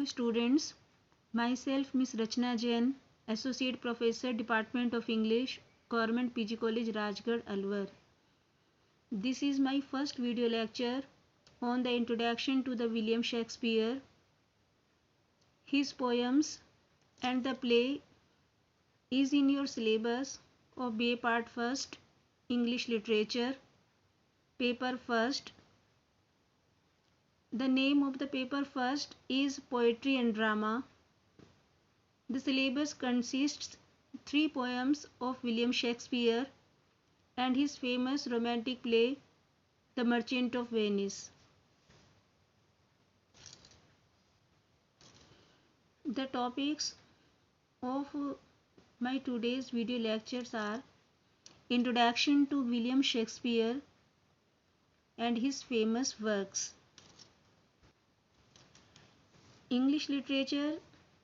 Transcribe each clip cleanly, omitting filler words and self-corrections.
students. Myself, Miss Rachna Jain, Associate Professor, Department of English, Government PG College, Rajgarh, Alwar. This is my first video lecture on the introduction to the William Shakespeare, his poems and the play is in your syllabus of BA Part First, English Literature, Paper First. The name of the paper first is Poetry and Drama. The syllabus consists 3 poems of William Shakespeare and his famous romantic play, The Merchant of Venice. The topics of my today's video lectures are Introduction to William Shakespeare and his famous works. English literature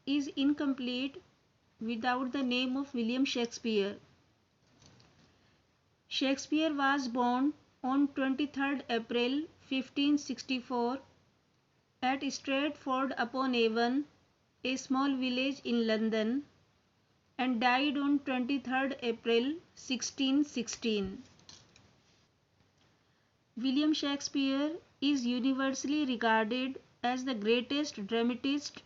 is incomplete without the name of William Shakespeare. Shakespeare was born on 23rd April 1564 at Stratford-upon-Avon, a small village in London, and died on 23rd April 1616. William Shakespeare is universally regarded as the greatest dramatist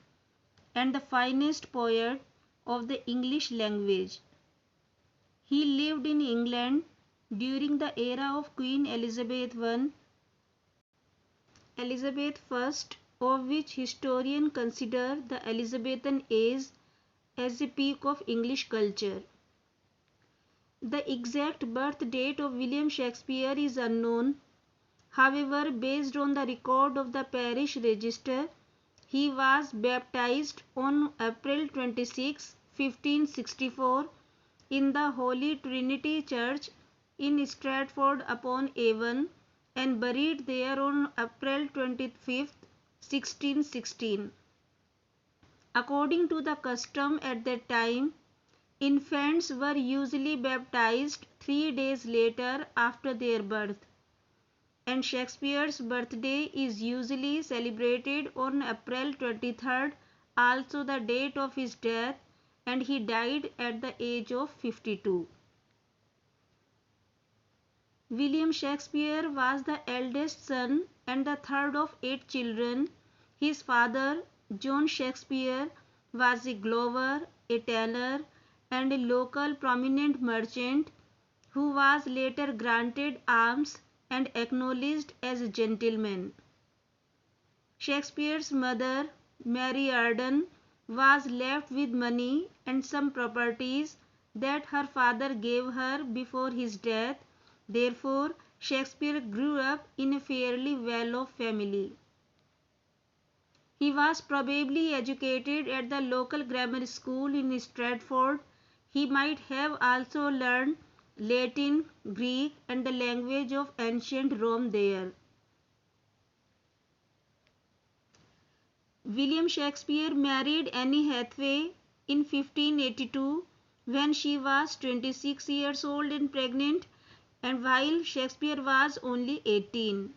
and the finest poet of the English language. He lived in England during the era of Queen Elizabeth I, of which historians consider the Elizabethan age as the peak of English culture. The exact birth date of William Shakespeare is unknown. However, based on the record of the parish register, he was baptized on April 26, 1564 in the Holy Trinity Church in Stratford-upon-Avon and buried there on April 25, 1616. According to the custom at that time, infants were usually baptized 3 days later after their birth, and Shakespeare's birthday is usually celebrated on April 23rd, also the date of his death, and he died at the age of 52. William Shakespeare was the eldest son and the third of 8 children. His father, John Shakespeare, was a glover, a tanner, and a local prominent merchant who was later granted arms and acknowledged as a gentleman. Shakespeare's mother, Mary Arden, was left with money and some properties that her father gave her before his death. Therefore, Shakespeare grew up in a fairly well-off family. He was probably educated at the local grammar school in Stratford. He might have also learned Latin, Greek, and the language of ancient Rome there. William Shakespeare married Anne Hathaway in 1582 when she was 26 years old and pregnant, and while Shakespeare was only 18.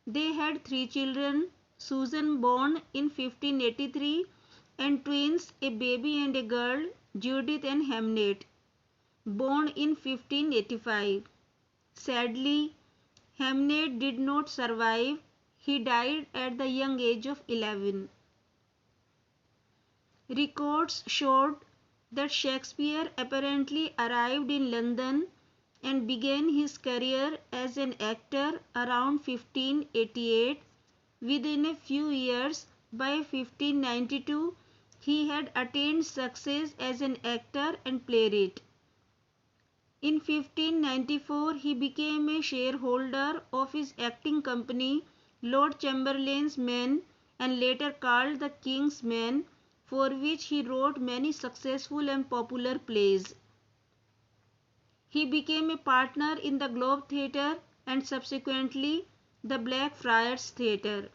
They had 3 children, Susan born in 1583 and twins, a baby and a girl, Judith and Hamnet, born in 1585. Sadly, Hamnet did not survive. He died at the young age of 11. Records showed that Shakespeare apparently arrived in London and began his career as an actor around 1588. Within a few years, by 1592, he had attained success as an actor and playwright. In 1594, he became a shareholder of his acting company, Lord Chamberlain's Men, and later called the King's Men, for which he wrote many successful and popular plays. He became a partner in the Globe Theatre and subsequently the Blackfriars Theatre.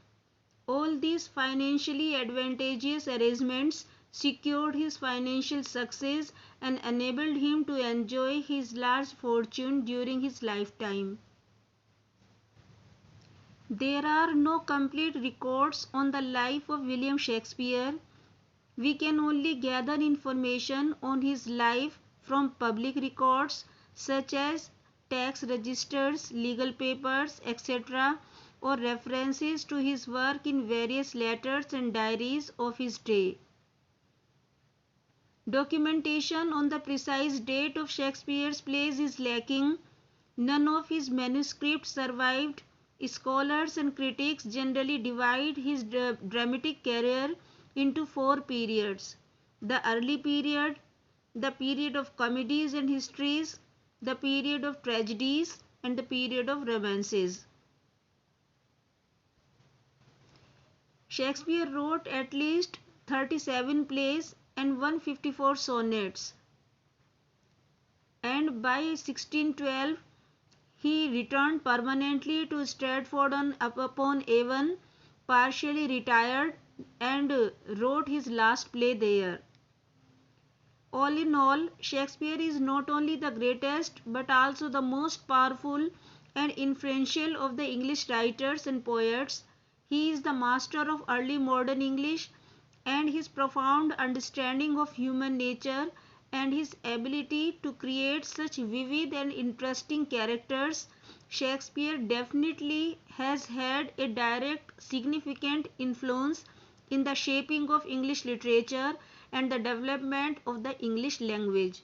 All these financially advantageous arrangements secured his financial success and enabled him to enjoy his large fortune during his lifetime. There are no complete records on the life of William Shakespeare. We can only gather information on his life from public records such as tax registers, legal papers, etc., or references to his work in various letters and diaries of his day. Documentation on the precise date of Shakespeare's plays is lacking. None of his manuscripts survived. Scholars and critics generally divide his dramatic career into four periods: the early period, the period of comedies and histories, the period of tragedies, and the period of romances. Shakespeare wrote at least 37 plays and 154 sonnets, and by 1612 he returned permanently to Stratford-upon-Avon, partially retired, and wrote his last play there. All in all, Shakespeare is not only the greatest but also the most powerful and influential of the English writers and poets. He is the master of early modern English, and his profound understanding of human nature and his ability to create such vivid and interesting characters, Shakespeare definitely has had a direct, significant influence in the shaping of English literature and the development of the English language.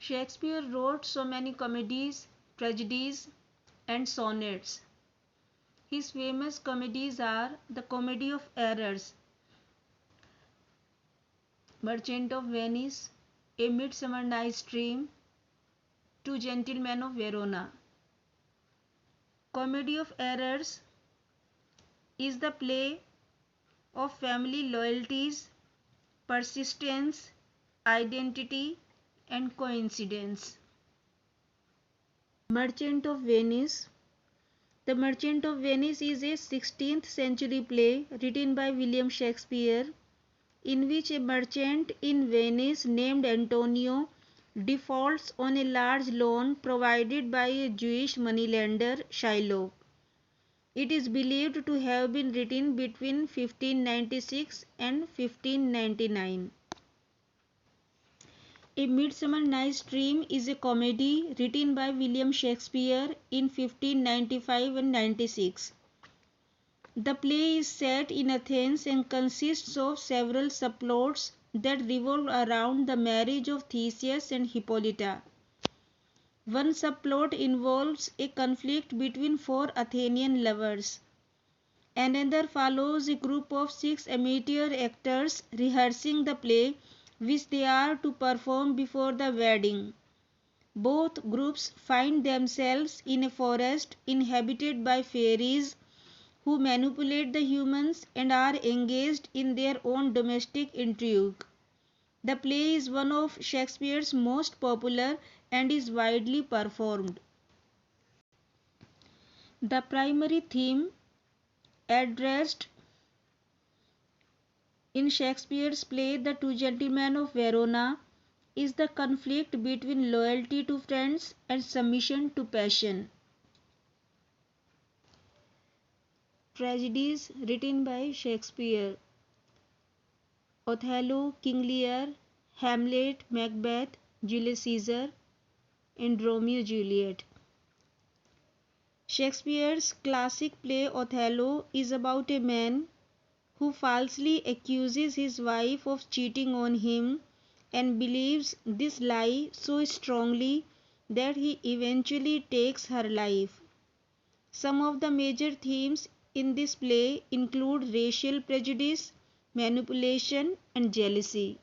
Shakespeare wrote so many comedies, tragedies, and sonnets. His famous comedies are The Comedy of Errors, Merchant of Venice, A Midsummer Night's Dream, Two Gentlemen of Verona. Comedy of Errors is the play of family loyalties, persistence, identity, and coincidence. Merchant of Venice. The Merchant of Venice is a 16th century play written by William Shakespeare, in which a merchant in Venice named Antonio defaults on a large loan provided by a Jewish moneylender, Shylock. It is believed to have been written between 1596 and 1599. A Midsummer Night's Dream is a comedy written by William Shakespeare in 1595 and 96. The play is set in Athens and consists of several subplots that revolve around the marriage of Theseus and Hippolyta. One subplot involves a conflict between four Athenian lovers. Another follows a group of 6 amateur actors rehearsing the play which they are to perform before the wedding. Both groups find themselves in a forest inhabited by fairies who manipulate the humans and are engaged in their own domestic intrigue. The play is one of Shakespeare's most popular and is widely performed. The primary theme addressed in Shakespeare's play The Two Gentlemen of Verona is the conflict between loyalty to friends and submission to passion. Tragedies written by Shakespeare: Othello, King Lear, Hamlet, Macbeth, Julius Caesar, and Romeo Juliet. Shakespeare's classic play Othello is about a man who falsely accuses his wife of cheating on him and believes this lie so strongly that he eventually takes her life. Some of the major themes in this play include racial prejudice, manipulation, and jealousy.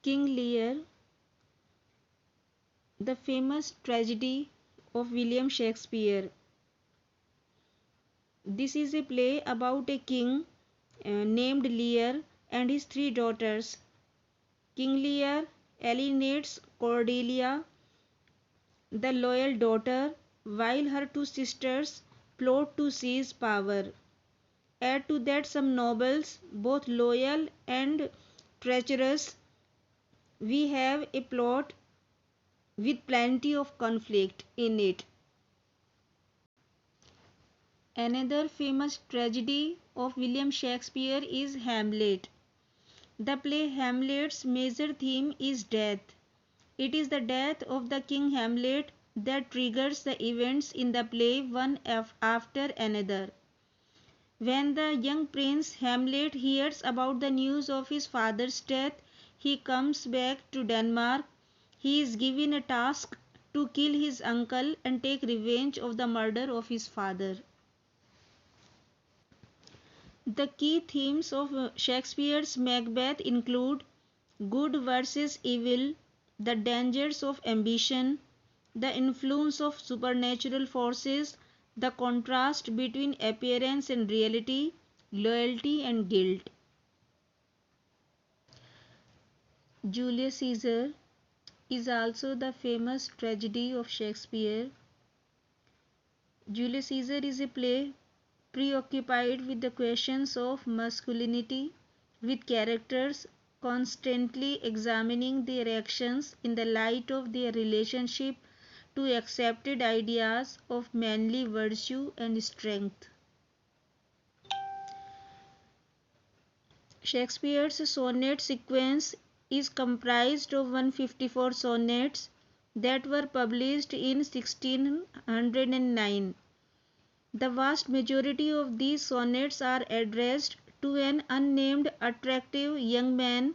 King Lear, the famous tragedy of William Shakespeare. This is a play about a king named Lear and his 3 daughters. King Lear alienates Cordelia, the loyal daughter, while her 2 sisters plot to seize power. Add to that some nobles, both loyal and treacherous. We have a plot with plenty of conflict in it. Another famous tragedy of William Shakespeare is Hamlet. The play Hamlet's major theme is death. It is the death of the King Hamlet that triggers the events in the play one after another. When the young prince Hamlet hears about the news of his father's death, he comes back to Denmark. He is given a task to kill his uncle and take revenge of the murder of his father. The key themes of Shakespeare's Macbeth include good versus evil, the dangers of ambition, the influence of supernatural forces, the contrast between appearance and reality, loyalty and guilt. Julius Caesar is also the famous tragedy of Shakespeare. Julius Caesar is a play preoccupied with the questions of masculinity, with characters constantly examining their actions in the light of their relationship to accepted ideas of manly virtue and strength. Shakespeare's sonnet sequence is comprised of 154 sonnets that were published in 1609. The vast majority of these sonnets are addressed to an unnamed attractive young man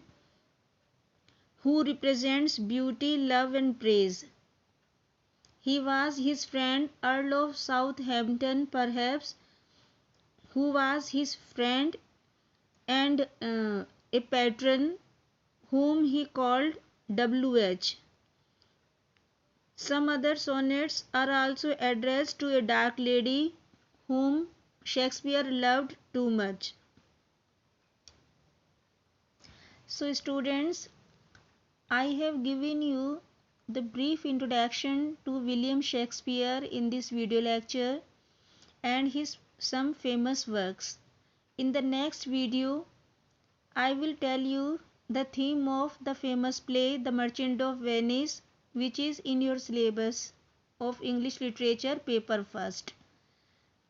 who represents beauty, love and praise. He was his friend Earl of Southampton perhaps, who was his friend and a patron whom he called W.H. Some other sonnets are also addressed to a dark lady whom Shakespeare loved too much. So students, I have given you the brief introduction to William Shakespeare in this video lecture and his some famous works. In the next video, I will tell you the theme of the famous play The Merchant of Venice, which is in your syllabus of English Literature paper first.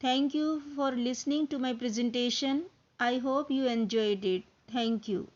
Thank you for listening to my presentation. I hope you enjoyed it. Thank you.